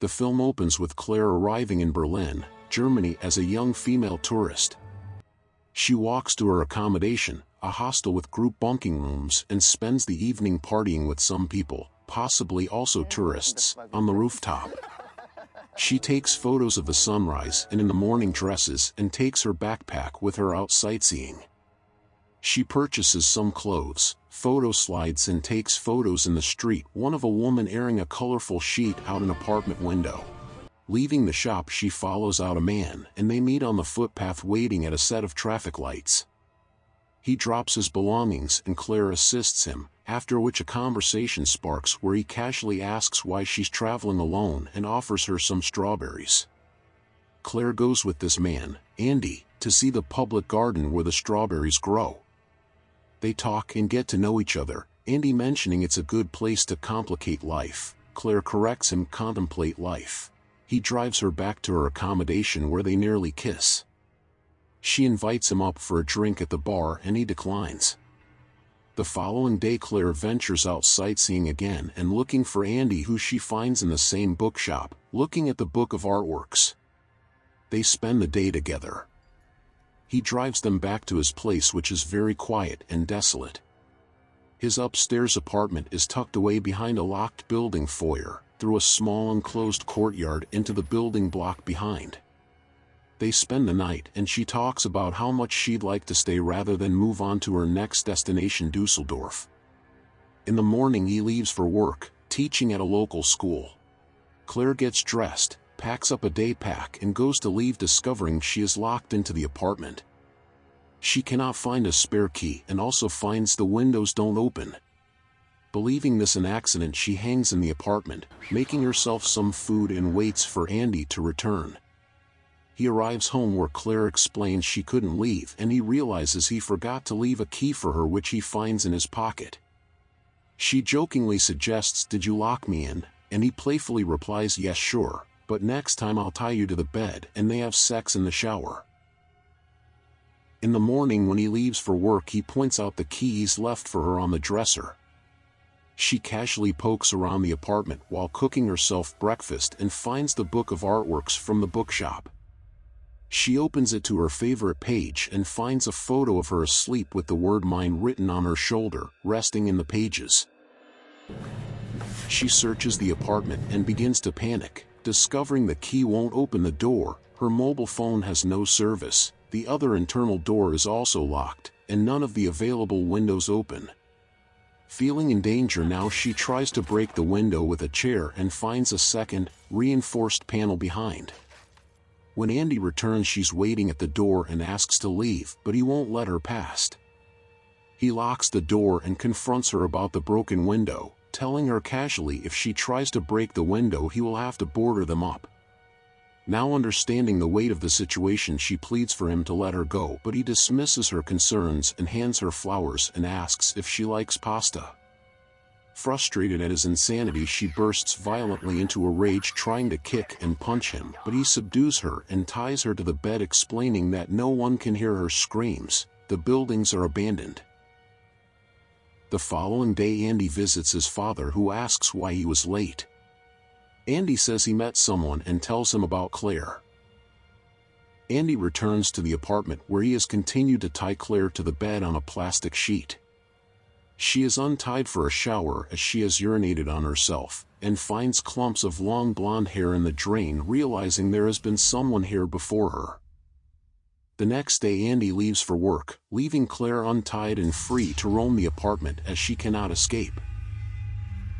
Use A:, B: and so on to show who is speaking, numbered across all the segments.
A: The film opens with Claire arriving in Berlin, Germany as a young female tourist. She walks to her accommodation, a hostel with group bunking rooms, and spends the evening partying with some people, possibly also tourists, on the rooftop. She takes photos of the sunrise and in the morning dresses and takes her backpack with her out sightseeing. She purchases some clothes, photo slides, and takes photos in the street, one of a woman airing a colorful sheet out an apartment window. Leaving the shop, she follows out a man, and they meet on the footpath waiting at a set of traffic lights. He drops his belongings and Claire assists him, after which a conversation sparks where he casually asks why she's traveling alone and offers her some strawberries. Claire goes with this man, Andy, to see the public garden where the strawberries grow. They talk and get to know each other, Andy mentioning it's a good place to complicate life. Claire corrects him, contemplate life. He drives her back to her accommodation where they nearly kiss. She invites him up for a drink at the bar and he declines. The following day, Claire ventures out sightseeing again and looking for Andy, who she finds in the same bookshop, looking at the book of artworks. They spend the day together. He drives them back to his place, which is very quiet and desolate. His upstairs apartment is tucked away behind a locked building foyer, through a small enclosed courtyard into the building block behind. They spend the night and she talks about how much she'd like to stay rather than move on to her next destination, Dusseldorf. In the morning he leaves for work, teaching at a local school. Claire gets dressed, packs up a day pack and goes to leave, discovering she is locked into the apartment. She cannot find a spare key and also finds the windows don't open. Believing this an accident, she hangs in the apartment, making herself some food and waits for Andy to return. He arrives home where Claire explains she couldn't leave and he realizes he forgot to leave a key for her, which he finds in his pocket. She jokingly suggests, "Did you lock me in?" and he playfully replies, "Yes, sure, but next time I'll tie you to the bed," and they have sex in the shower. In the morning when he leaves for work, he points out the keys left for her on the dresser. She casually pokes around the apartment while cooking herself breakfast and finds the book of artworks from the bookshop. She opens it to her favorite page and finds a photo of her asleep with the word "mine" written on her shoulder, resting in the pages. She searches the apartment and begins to panic, discovering the key won't open the door, her mobile phone has no service, the other internal door is also locked, and none of the available windows open. Feeling in danger now, she tries to break the window with a chair and finds a second, reinforced panel behind. When Andy returns, she's waiting at the door and asks to leave, but he won't let her past. He locks the door and confronts her about the broken window, telling her casually if she tries to break the window he will have to board them up. Now understanding the weight of the situation, she pleads for him to let her go, but he dismisses her concerns and hands her flowers and asks if she likes pasta. Frustrated at his insanity, she bursts violently into a rage, trying to kick and punch him, but he subdues her and ties her to the bed, explaining that no one can hear her screams. The buildings are abandoned. The following day, Andy visits his father, who asks why he was late. Andy says he met someone and tells him about Claire. Andy returns to the apartment where he has continued to tie Claire to the bed on a plastic sheet. She is untied for a shower as she has urinated on herself, and finds clumps of long blonde hair in the drain, realizing there has been someone here before her. The next day Andy leaves for work, leaving Claire untied and free to roam the apartment as she cannot escape.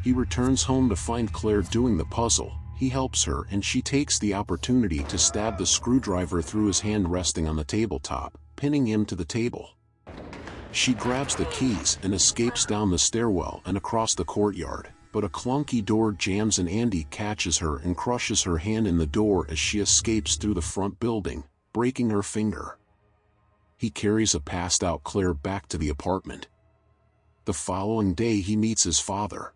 A: He returns home to find Claire doing the puzzle. He helps her and she takes the opportunity to stab the screwdriver through his hand resting on the tabletop, pinning him to the table. She grabs the keys and escapes down the stairwell and across the courtyard, but a clunky door jams and Andy catches her and crushes her hand in the door as she escapes through the front building, breaking her finger. He carries a passed-out Claire back to the apartment. The following day he meets his father.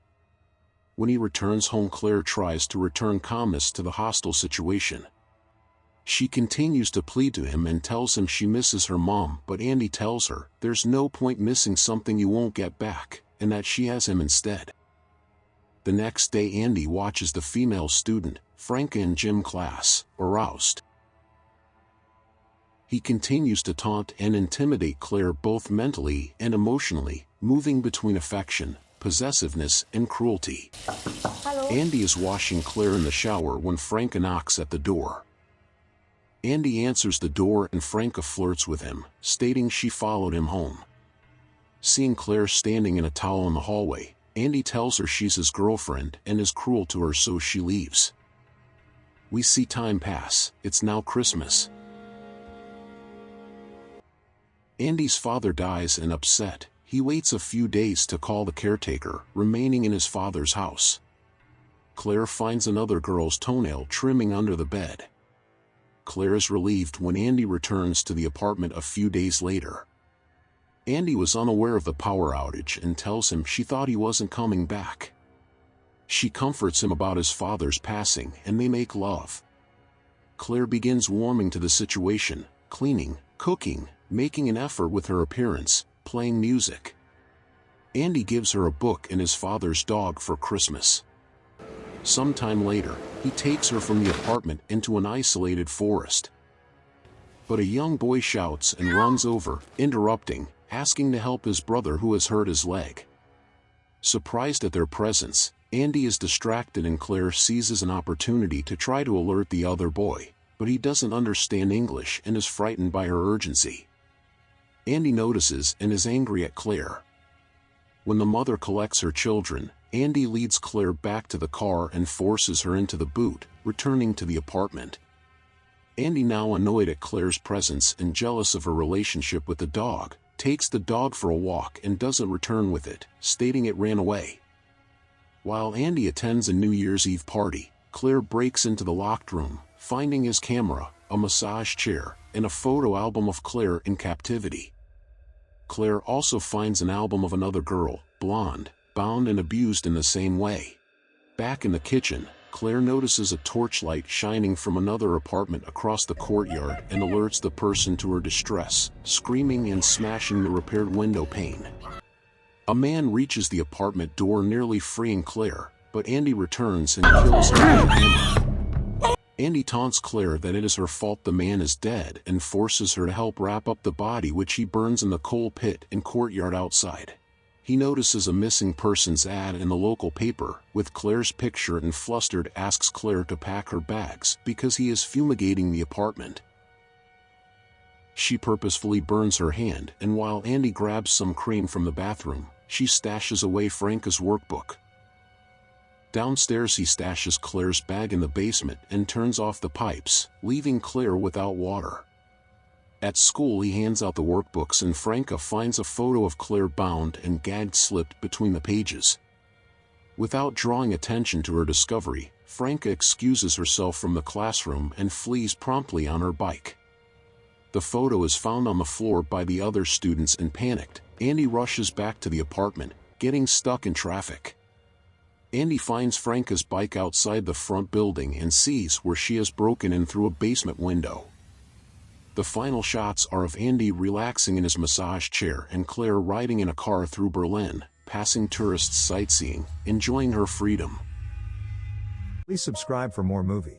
A: When he returns home, Claire tries to return calmness to the hostile situation. She continues to plead to him and tells him she misses her mom, but Andy tells her there's no point missing something you won't get back, and that she has him instead. The next day Andy watches the female student, Franca, in gym class, aroused. He continues to taunt and intimidate Claire both mentally and emotionally, moving between affection, possessiveness, and cruelty.
B: Hello.
A: Andy is washing Claire in the shower when Franca knocks at the door. Andy answers the door and Franca flirts with him, stating she followed him home. Seeing Claire standing in a towel in the hallway, Andy tells her she's his girlfriend and is cruel to her, so she leaves. We see time pass. It's now Christmas. Andy's father dies, and upset, he waits a few days to call the caretaker, remaining in his father's house. Claire finds another girl's toenail trimming under the bed. Claire is relieved when Andy returns to the apartment a few days later. Andy was unaware of the power outage and tells him she thought he wasn't coming back. She comforts him about his father's passing and they make love. Claire begins warming to the situation, cleaning, cooking, making an effort with her appearance, playing music. Andy gives her a book and his father's dog for Christmas. Sometime later, he takes her from the apartment into an isolated forest. But a young boy shouts and runs over, interrupting, asking to help his brother who has hurt his leg. Surprised at their presence, Andy is distracted and Claire seizes an opportunity to try to alert the other boy, but he doesn't understand English and is frightened by her urgency. Andy notices and is angry at Claire. When the mother collects her children, Andy leads Claire back to the car and forces her into the boot, returning to the apartment. Andy, now annoyed at Claire's presence and jealous of her relationship with the dog, takes the dog for a walk and doesn't return with it, stating it ran away. While Andy attends a New Year's Eve party, Claire breaks into the locked room, finding his camera, a massage chair, and a photo album of Claire in captivity. Claire also finds an album of another girl, blonde, bound and abused in the same way. Back in the kitchen, Claire notices a torchlight shining from another apartment across the courtyard and alerts the person to her distress, screaming and smashing the repaired window pane. A man reaches the apartment door, nearly freeing Claire, but Andy returns and kills her with a hammer. Andy taunts Claire that it is her fault the man is dead and forces her to help wrap up the body, which he burns in the coal pit and courtyard outside. He notices a missing persons ad in the local paper, with Claire's picture, and flustered asks Claire to pack her bags because he is fumigating the apartment. She purposefully burns her hand, and while Andy grabs some cream from the bathroom, she stashes away Franca's workbook. Downstairs he stashes Claire's bag in the basement and turns off the pipes, leaving Claire without water. At school he hands out the workbooks and Franca finds a photo of Claire bound and gagged slipped between the pages. Without drawing attention to her discovery, Franca excuses herself from the classroom and flees promptly on her bike. The photo is found on the floor by the other students and panicked, Andy rushes back to the apartment, getting stuck in traffic. Andy finds Franca's bike outside the front building and sees where she has broken in through a basement window. The final shots are of Andy relaxing in his massage chair and Claire riding in a car through Berlin, passing tourists sightseeing, enjoying her freedom.
C: Please subscribe for more movies.